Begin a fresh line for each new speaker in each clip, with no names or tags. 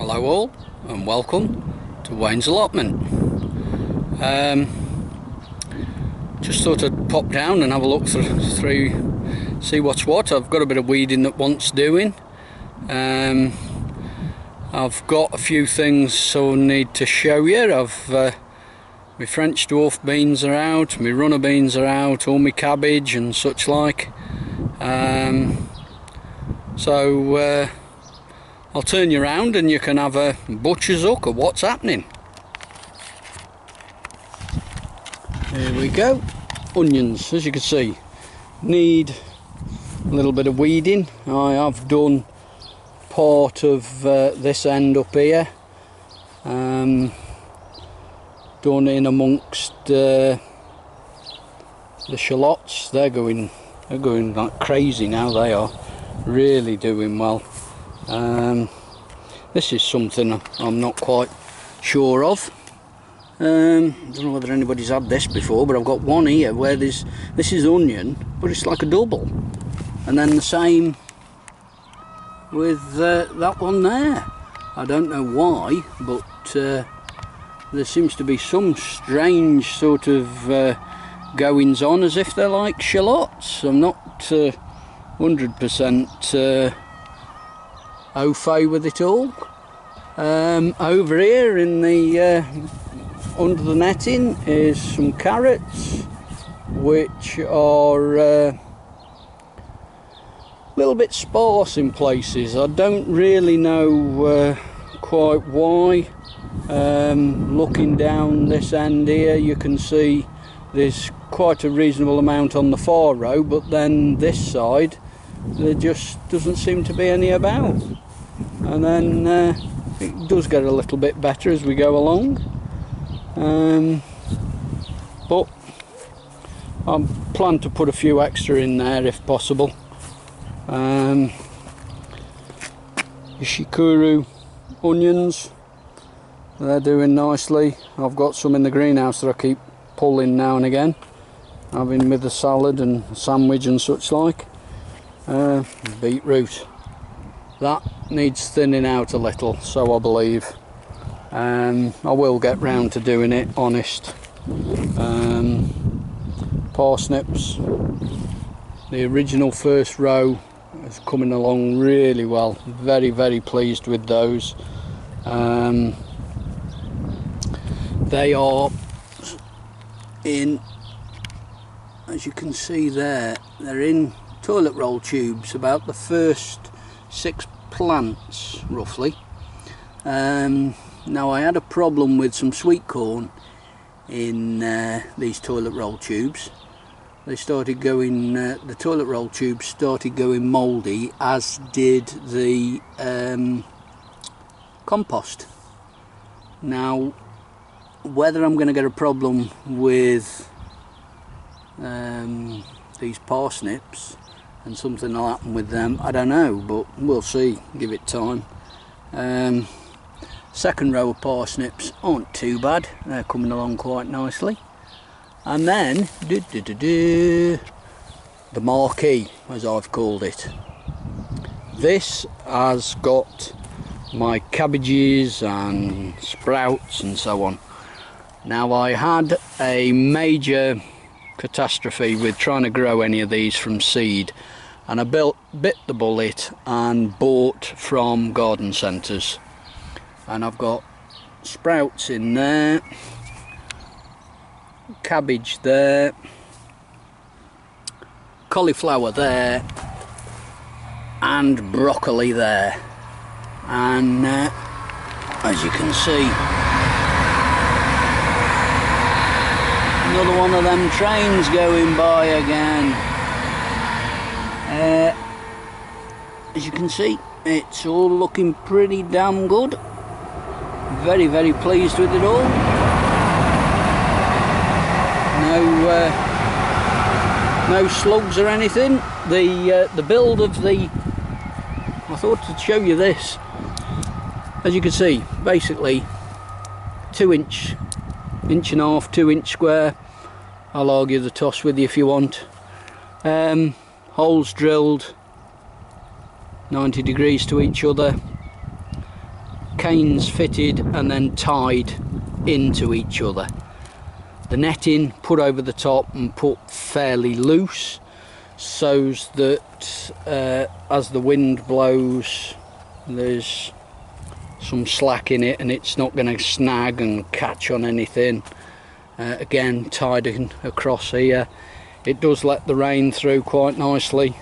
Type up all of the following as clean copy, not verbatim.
Hello all and welcome to Wayne's Allotment. Just thought I'd pop down and have a look through, see what's what. I've got a bit of weeding that wants doing. I've got a few things I need to show you. My French dwarf beans are out, my runner beans are out, all my cabbage and such like. I'll turn you around and you can have a butcher's look at what's happening. Here we go. Onions, as you can see, need a little bit of weeding. I have done part of this end up here, done in amongst the shallots. They're going like crazy now. They are really doing well. This is something I'm not quite sure of. I don't know whether anybody's had this before, but I've got one here where this is onion, but it's like a double, and then the same with that one there. I don't know why, but there seems to be some strange sort of goings on as if they're like shallots. I'm not 100% au fait with it all. Over here in the under the netting is some carrots, which are a little bit sparse in places. I don't really know quite why. Looking down this end here, you can see there's quite a reasonable amount on the far row, but then this side there just doesn't seem to be any about. And then it does get a little bit better as we go along, but I plan to put a few extra in there if possible. Ishikuru onions, they're doing nicely. I've got some in the greenhouse that I keep pulling now and again, having with the salad and sandwich and such like. Beetroot, that needs thinning out a little, so I believe. I will get round to doing it, honest. Parsnips, the original first row is coming along really well. Very pleased with those. They are in, as you can see there, they're in toilet roll tubes, about the first 6 plants roughly. Now I had a problem with some sweet corn in these toilet roll tubes. They started going, the toilet roll tubes started going mouldy, as did the compost. Now whether I'm going to get a problem with these parsnips and something will happen with them, I don't know, but we'll see, give it time. Second row of parsnips aren't too bad, they're coming along quite nicely. And then the marquee, as I've called it. This has got my cabbages and sprouts and so on. Now I had a major catastrophe with trying to grow any of these from seed, and I bit the bullet and bought from garden centres, and I've got sprouts in there, cabbage there, cauliflower there, and broccoli there, and as you can see, another one of them trains going by again. As you can see, it's all looking pretty damn good. Very pleased with it all. No slugs or anything. The build of the, I thought to show you this. As you can see, basically 2 inch and a half, 2 inch square. I'll argue the toss with you if you want. Holes drilled 90 degrees to each other. canes fitted and then tied into each other. The netting put over the top and put fairly loose, so that as the wind blows there's some slack in it and it's not going to snag and catch on anything. Again, tied in across here. It does let the rain through quite nicely.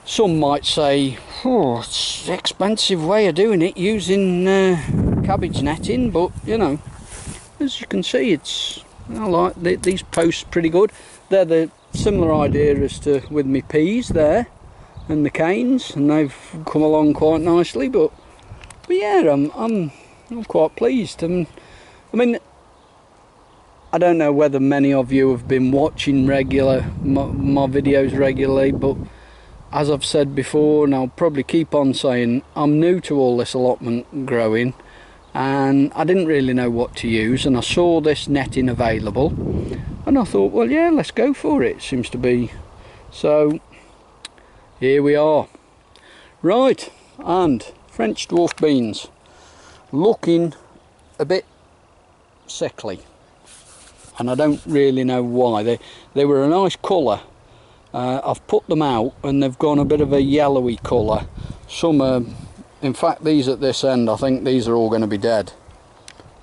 Some might say, oh, it's an expensive way of doing it, using cabbage netting, but you know, as you can see, it's, I like these posts pretty good. They're the similar idea as to with my peas there and the canes, and they've come along quite nicely. But yeah, I'm quite pleased. I mean, I don't know whether many of you have been watching my videos regularly, but as I've said before, and I'll probably keep on saying, I'm new to all this allotment growing, and I didn't really know what to use, and I saw this netting available and I thought, well, yeah, let's go for it. Seems to be, so here we are. Right, and French dwarf beans, looking a bit sickly, and I don't really know why. They were a nice colour. I've put them out and they've gone a bit of a yellowy colour. Some are, in fact these at this end, I think these are all going to be dead.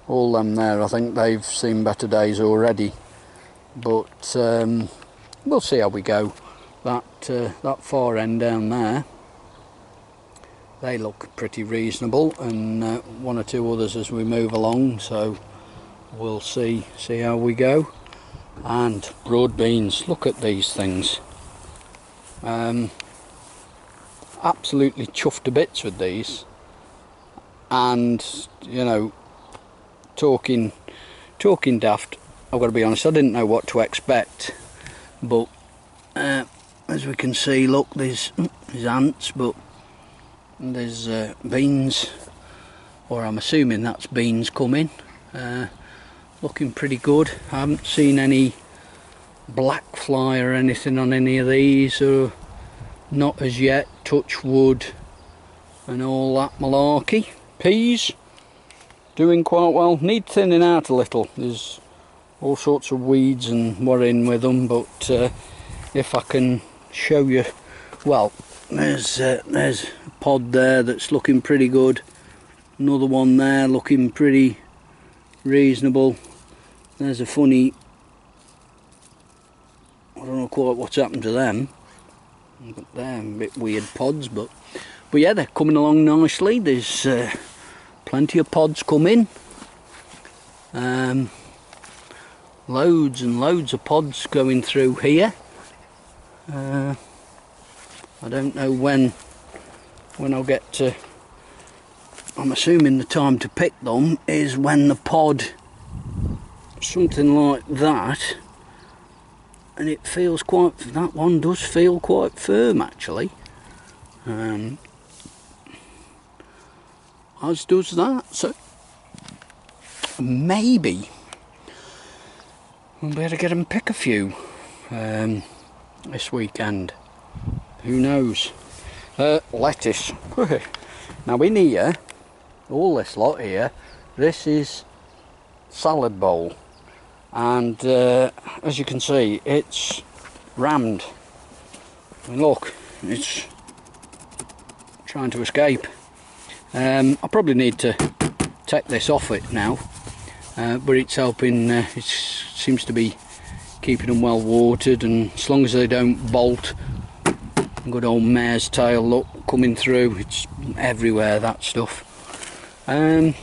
All them there, I think they've seen better days already. But we'll see how we go. That far end down there, they look pretty reasonable, and one or two others as we move along, so we'll see how we go. And broad beans, look at these things. Absolutely chuffed to bits with these, and you know, talking daft, I've got to be honest, I didn't know what to expect, but as we can see, look, there's ants, but there's beans, or I'm assuming that's beans coming. Looking pretty good. I haven't seen any black fly or anything on any of these, or not as yet, touch wood and all that malarkey. Peas doing quite well, need thinning out a little. There's all sorts of weeds and what in with them, but if I can show you, well, there's a pod there that's looking pretty good, another one there looking pretty reasonable. There's a funny, I don't know quite what's happened to them, but they're a bit weird pods, but yeah, they're coming along nicely. There's plenty of pods coming, loads and loads of pods going through here. I don't know when I'll get to, I'm assuming the time to pick them is when the pod, something like that, and it feels quite, that one does feel quite firm actually, as does that, so maybe we'll be able to get and pick a few this weekend, who knows. Lettuce. Now in here, all this lot here, this is salad bowl, and as you can see, it's rammed. I mean, look, it's trying to escape. I probably need to take this off it now, but it's helping. It seems to be keeping them well watered, and as long as they don't bolt, good old mare's tail look coming through, it's everywhere, that stuff. Runner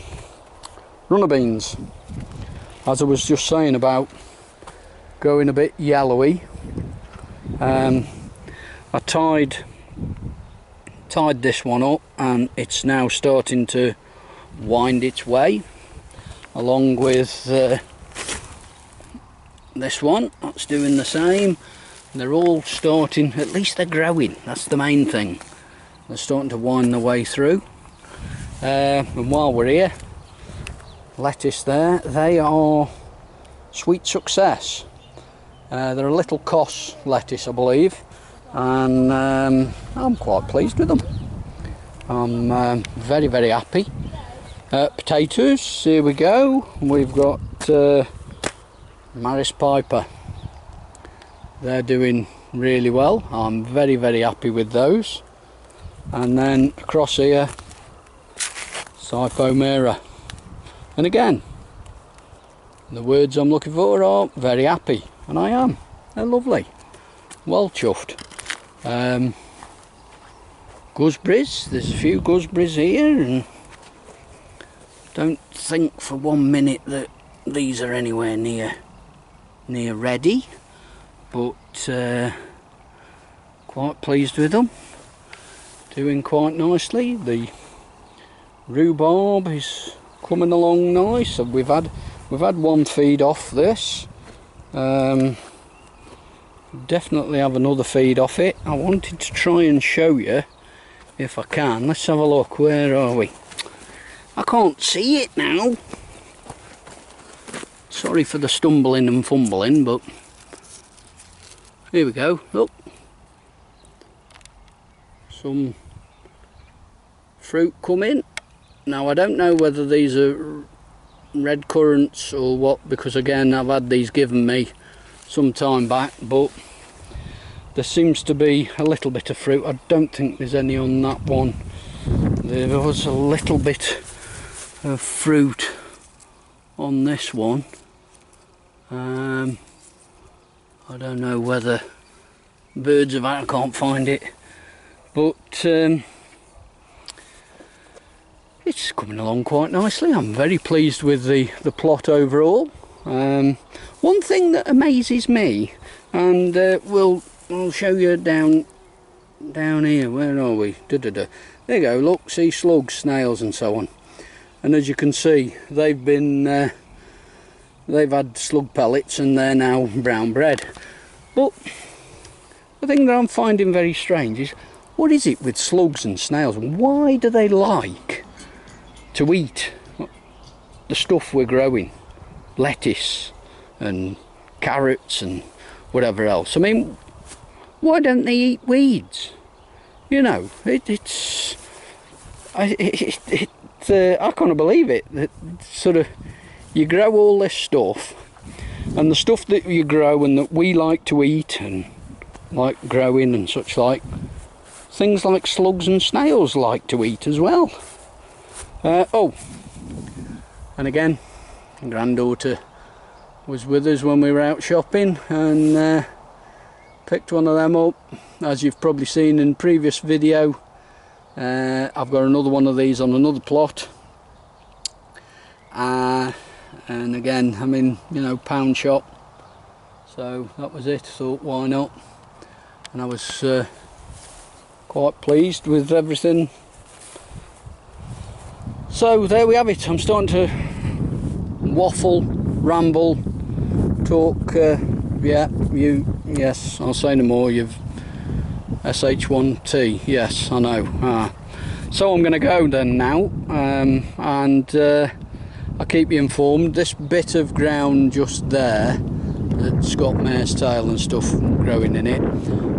beans, as I was just saying about going a bit yellowy, I tied this one up and it's now starting to wind its way, along with this one that's doing the same. They're all starting, at least they're growing, that's the main thing. They're starting to wind their way through. And while we're here, lettuce there, they are Sweet Success. They're a little Cos lettuce, I believe, and I'm quite pleased with them. I'm very, very happy. Potatoes, here we go. We've got Maris Piper. They're doing really well. I'm very, very happy with those. And then across here, Cypomera. And again, the words I'm looking for are very happy, and I am. They're lovely, well chuffed. Gooseberries, there's a few gooseberries here, and don't think for 1 minute that these are anywhere near ready, but quite pleased with them, doing quite nicely. The rhubarb is coming along nice, and we've had one feed off this. Definitely have another feed off it. I wanted to try and show you if I can. Let's have a look. Where are we? I can't see it now. Sorry for the stumbling and fumbling, but here we go. Look, some fruit coming. Now I don't know whether these are red currants or what, because again I've had these given me some time back, but there seems to be a little bit of fruit. I don't think there's any on that one. There was a little bit of fruit on this one. I don't know whether birds have had, I can't find it, but it's coming along quite nicely. I'm very pleased with the plot overall. One thing that amazes me, and I'll show you down here. Where are we? There you go. Look, see slugs, snails, and so on. And as you can see, they've had slug pellets, and they're now brown bread. But the thing that I'm finding very strange is, what is it with slugs and snails? Why do they like to eat the stuff we're growing? Lettuce and carrots and whatever else. I mean, why don't they eat weeds? You know, I can't believe it. That sort of, you grow all this stuff, and the stuff that you grow and that we like to eat and like growing and such like, things like slugs and snails like to eat as well. Oh, and again, granddaughter was with us when we were out shopping, and picked one of them up. As you've probably seen in previous video, I've got another one of these on another plot, and again, I'm in, you know, pound shop, so that was it. Thought, why not? And I was quite pleased with everything. So there we have it. I'm starting to waffle, ramble, talk. Yes, I'll say no more. You've SH1T. Yes, I know. So I'm going to go then now, and I'll keep you informed. This bit of ground just there that's got mare's tail and stuff growing in it,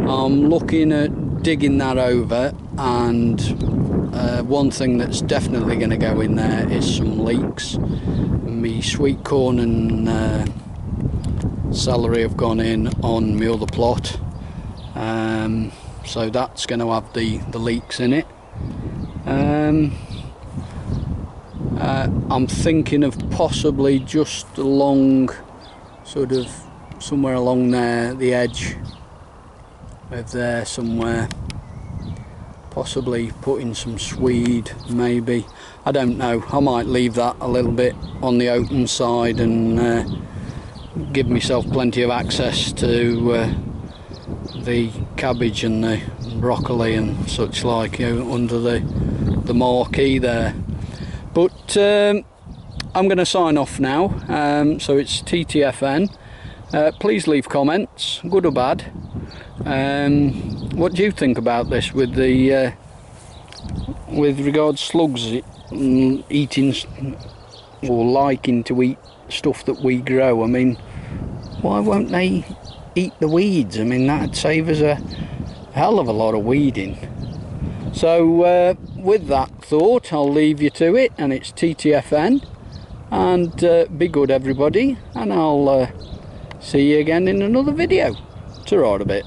I'm looking at digging that over, and one thing that's definitely going to go in there is some leeks. Me sweet corn and celery have gone in on my other plot, so that's going to have the leeks in it. I'm thinking of possibly just along, sort of somewhere along there, the edge of there somewhere, possibly putting some swede, maybe. I don't know. I might leave that a little bit on the open side and give myself plenty of access to the cabbage and the broccoli and such like, you know, under the marquee there. But I'm going to sign off now. So it's TTFN. Please leave comments, good or bad. What do you think about this with the with regards slugs eating or liking to eat stuff that we grow? I mean, why won't they eat the weeds? I mean, that'd save us a hell of a lot of weeding. So with that thought, I'll leave you to it, and it's TTFN, and be good everybody, and I'll see you again in another video. Ta-ra a bit.